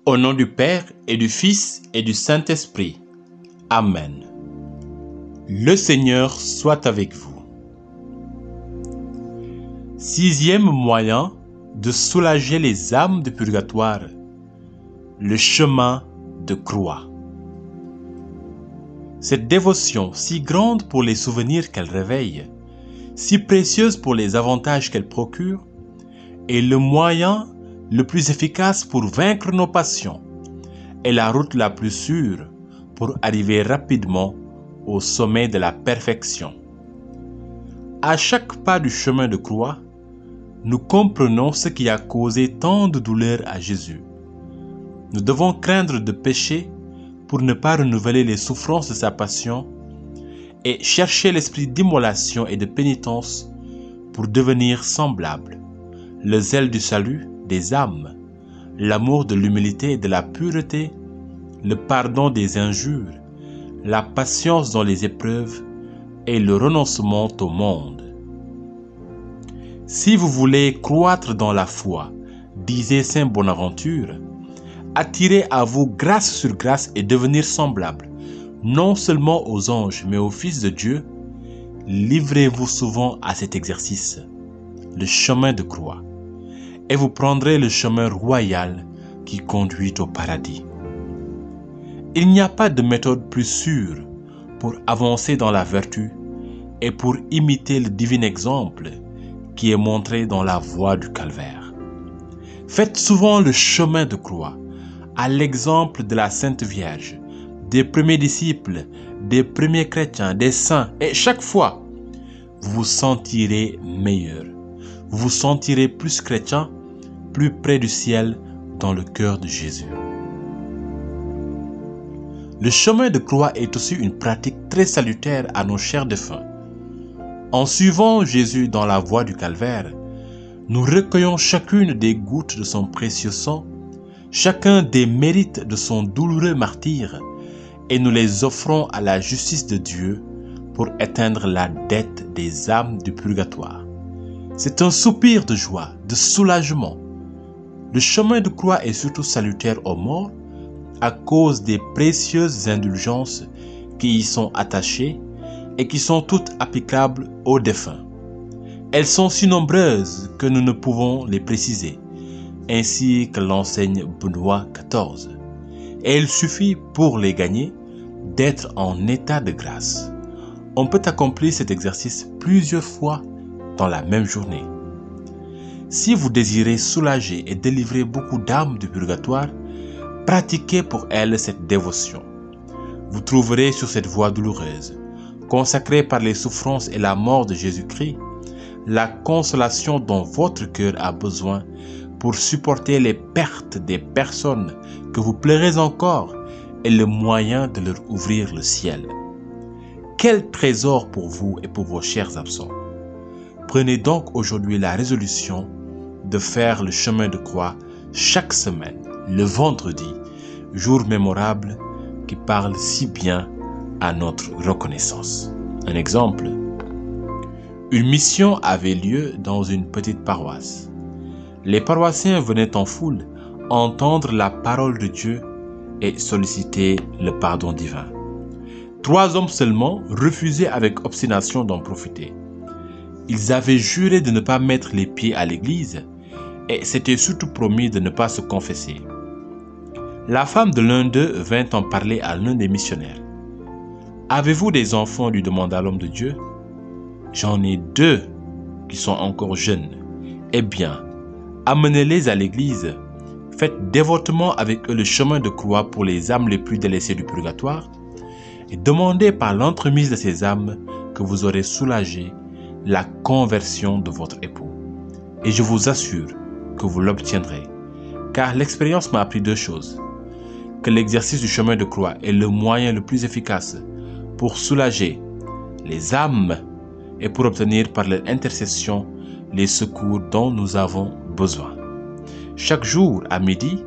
Au nom du Père et du Fils et du Saint-Esprit. Amen. Le Seigneur soit avec vous. Sixième moyen de soulager les âmes du purgatoire, le chemin de croix. Cette dévotion, si grande pour les souvenirs qu'elle réveille, si précieuse pour les avantages qu'elle procure, est le moyen le plus efficace pour vaincre nos passions et la route la plus sûre pour arriver rapidement au sommet de la perfection. À chaque pas du chemin de croix, nous comprenons ce qui a causé tant de douleur à Jésus. Nous devons craindre de pécher pour ne pas renouveler les souffrances de sa passion et chercher l'esprit d'immolation et de pénitence pour devenir semblable, le zèle du salut des âmes, l'amour de l'humilité et de la pureté, le pardon des injures, la patience dans les épreuves et le renoncement au monde. Si vous voulez croître dans la foi, disait saint Bonaventure, attirez à vous grâce sur grâce et devenir semblable, non seulement aux anges mais aux fils de Dieu, livrez-vous souvent à cet exercice, le chemin de croix, et vous prendrez le chemin royal qui conduit au paradis. Il n'y a pas de méthode plus sûre pour avancer dans la vertu et pour imiter le divin exemple qui est montré dans la voie du calvaire. Faites souvent le chemin de croix, à l'exemple de la Sainte Vierge, des premiers disciples, des premiers chrétiens, des saints, et chaque fois, vous vous sentirez meilleur. Vous vous sentirez plus chrétien, plus près du ciel, dans le cœur de Jésus. Le chemin de croix est aussi une pratique très salutaire à nos chers défunts. En suivant Jésus dans la voie du calvaire, nous recueillons chacune des gouttes de son précieux sang, chacun des mérites de son douloureux martyre, et nous les offrons à la justice de Dieu pour éteindre la dette des âmes du purgatoire. C'est un soupir de joie, de soulagement. Le chemin de croix est surtout salutaire aux morts à cause des précieuses indulgences qui y sont attachées et qui sont toutes applicables aux défunts. Elles sont si nombreuses que nous ne pouvons les préciser, ainsi que l'enseigne Benoît XIV. Et il suffit pour les gagner d'être en état de grâce. On peut accomplir cet exercice plusieurs fois dans la même journée. Si vous désirez soulager et délivrer beaucoup d'âmes du purgatoire, pratiquez pour elles cette dévotion. Vous trouverez sur cette voie douloureuse, consacrée par les souffrances et la mort de Jésus-Christ, la consolation dont votre cœur a besoin pour supporter les pertes des personnes que vous pleurez encore et le moyen de leur ouvrir le ciel. Quel trésor pour vous et pour vos chers absents! Prenez donc aujourd'hui la résolution de faire le chemin de croix chaque semaine, le vendredi, jour mémorable qui parle si bien à notre reconnaissance. Un exemple, une mission avait lieu dans une petite paroisse. Les paroissiens venaient en foule entendre la parole de Dieu et solliciter le pardon divin. 3 hommes seulement refusaient avec obstination d'en profiter. Ils avaient juré de ne pas mettre les pieds à l'église et s'étaient surtout promis de ne pas se confesser. La femme de l'un d'eux vint en parler à l'un des missionnaires. « Avez-vous des enfants » lui demanda l'homme de Dieu. « J'en ai 2 qui sont encore jeunes. Eh bien, amenez-les à l'église. Faites dévotement avec eux le chemin de croix pour les âmes les plus délaissées du purgatoire et demandez par l'entremise de ces âmes que vous aurez soulagé la conversion de votre époux. Et je vous assure que vous l'obtiendrez, car l'expérience m'a appris 2 choses. Que l'exercice du chemin de croix est le moyen le plus efficace pour soulager les âmes et pour obtenir par leur intercession les secours dont nous avons besoin. Chaque jour à midi,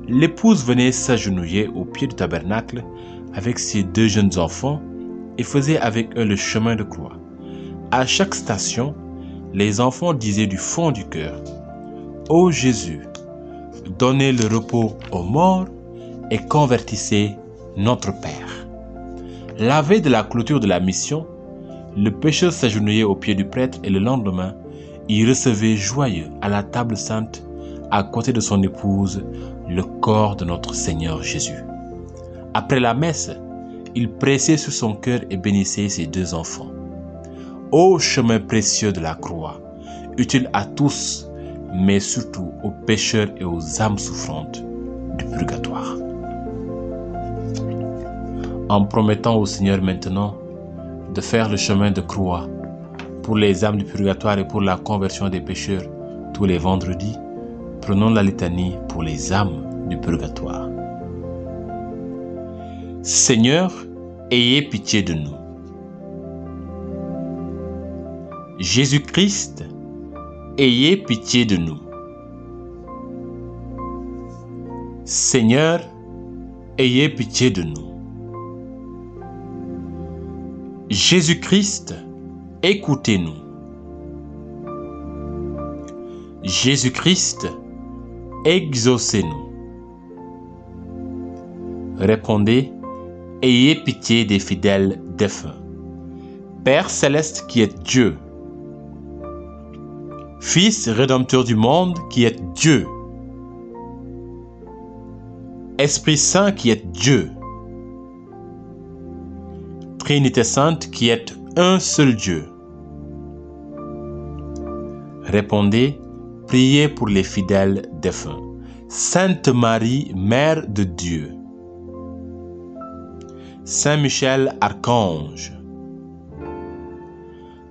l'épouse venait s'agenouiller au pied du tabernacle avec ses 2 jeunes enfants et faisait avec eux le chemin de croix. À chaque station, les enfants disaient du fond du cœur: « Ô Jésus, donnez le repos aux morts et convertissez notre Père. La veille de la clôture de la mission, le pécheur s'agenouillait aux pieds du prêtre et le lendemain, il recevait joyeux à la table sainte, à côté de son épouse, le corps de notre Seigneur Jésus. Après la messe, il pressait sur son cœur et bénissait ses deux enfants. Ô chemin précieux de la croix, utile à tous, mais surtout aux pécheurs et aux âmes souffrantes du purgatoire. En promettant au Seigneur maintenant de faire le chemin de croix pour les âmes du purgatoire et pour la conversion des pécheurs tous les vendredis, prenons la litanie pour les âmes du purgatoire. Seigneur, ayez pitié de nous. Jésus-Christ, ayez pitié de nous. Seigneur, ayez pitié de nous. Jésus-Christ, écoutez-nous. Jésus-Christ, exaucez-nous. Répondez, ayez pitié des fidèles défunts. Père céleste qui est Dieu, Fils rédempteur du monde qui est Dieu, Esprit Saint qui est Dieu, Trinité Sainte qui est un seul Dieu. Répondez, priez pour les fidèles défunts. Sainte Marie, Mère de Dieu. Saint Michel, Archange.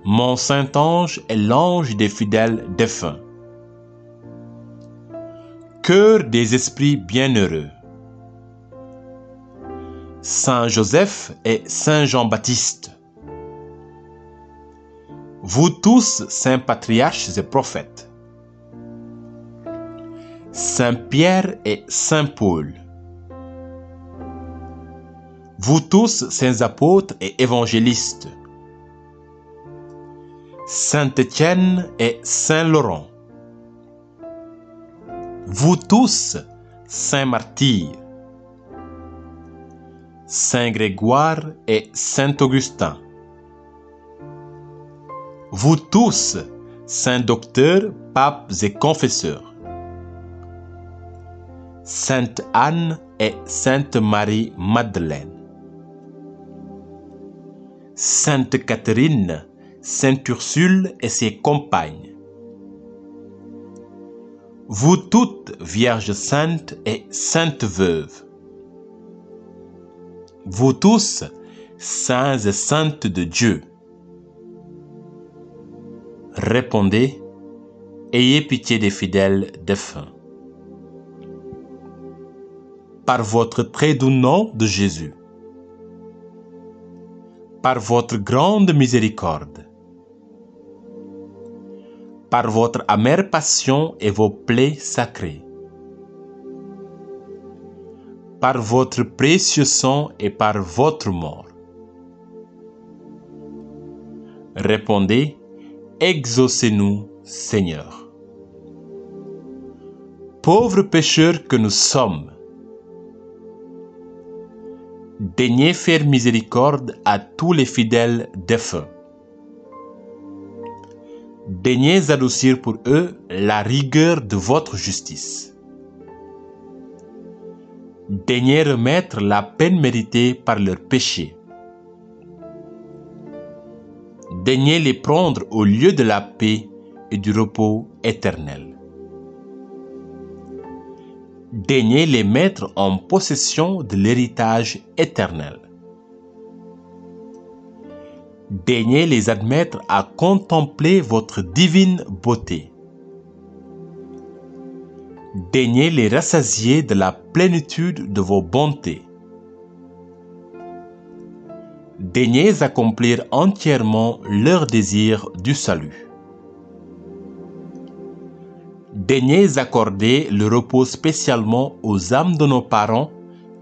Mon Saint-Ange est l'ange des fidèles défunts. Cœur des esprits bienheureux. Saint Joseph et Saint Jean-Baptiste. Vous tous, saints patriarches et prophètes. Saint Pierre et Saint Paul. Vous tous, saints apôtres et évangélistes. Saint Étienne et Saint Laurent. Vous tous, saints martyrs. Saint Grégoire et Saint Augustin. Vous tous, saints docteurs, papes et confesseurs. Sainte Anne et Sainte Marie-Madeleine. Sainte Catherine, Sainte Ursule et ses compagnes. Vous toutes, Vierges saintes et saintes veuves. Vous tous, saints et saintes de Dieu. Répondez, ayez pitié des fidèles défunts. Par votre très doux nom de Jésus, par votre grande miséricorde, par votre amère passion et vos plaies sacrées, par votre précieux sang et par votre mort. Répondez, exaucez-nous, Seigneur. Pauvres pécheurs que nous sommes, daignez faire miséricorde à tous les fidèles défunts. Daignez adoucir pour eux la rigueur de votre justice. Daignez remettre la peine méritée par leurs péchés. Daignez les prendre au lieu de la paix et du repos éternel. Daignez les mettre en possession de l'héritage éternel. Daignez les admettre à contempler votre divine beauté. Daignez les rassasier de la plénitude de vos bontés. Daignez accomplir entièrement leur désir du salut. Daignez accorder le repos spécialement aux âmes de nos parents,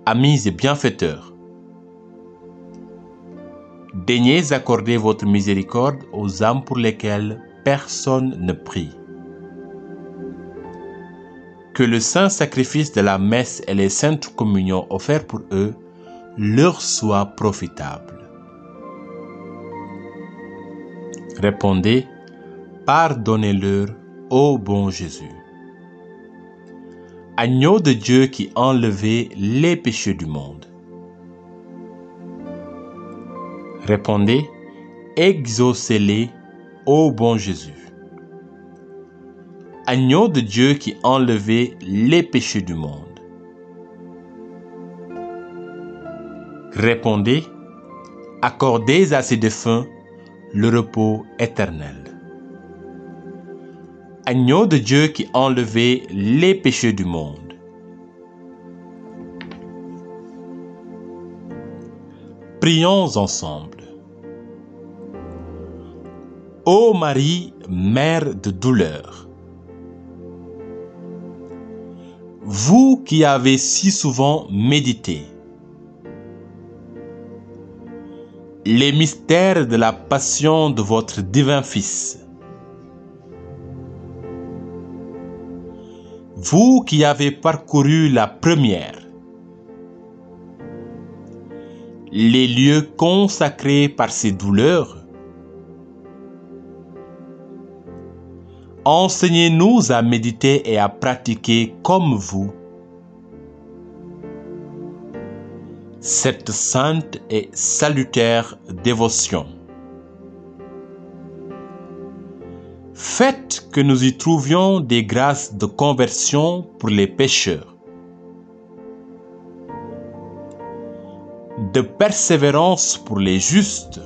amis et bienfaiteurs. Daignez accorder votre miséricorde aux âmes pour lesquelles personne ne prie. que le saint sacrifice de la messe et les saintes communions offertes pour eux leur soient profitables. Répondez, pardonnez-leur, ô bon Jésus. Agneau de Dieu qui enlevait les péchés du monde. Répondez, exaucez-les, ô bon Jésus. Agneau de Dieu qui enlevait les péchés du monde. Répondez, accordez à ces défunts le repos éternel. Agneau de Dieu qui enlevait les péchés du monde. Prions ensemble. Ô Marie, mère de douleur, vous qui avez si souvent médité les mystères de la passion de votre divin Fils, vous qui avez parcouru la première, les lieux consacrés par ces douleurs, enseignez-nous à méditer et à pratiquer comme vous cette sainte et salutaire dévotion. Faites que nous y trouvions des grâces de conversion pour les pécheurs, de persévérance pour les justes,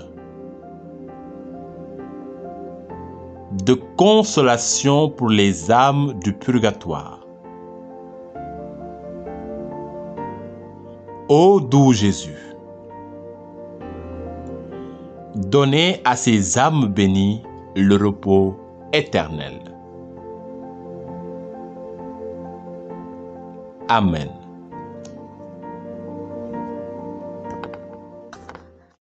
de consolation pour les âmes du purgatoire. Ô doux Jésus, donnez à ces âmes bénies le repos éternel. Amen.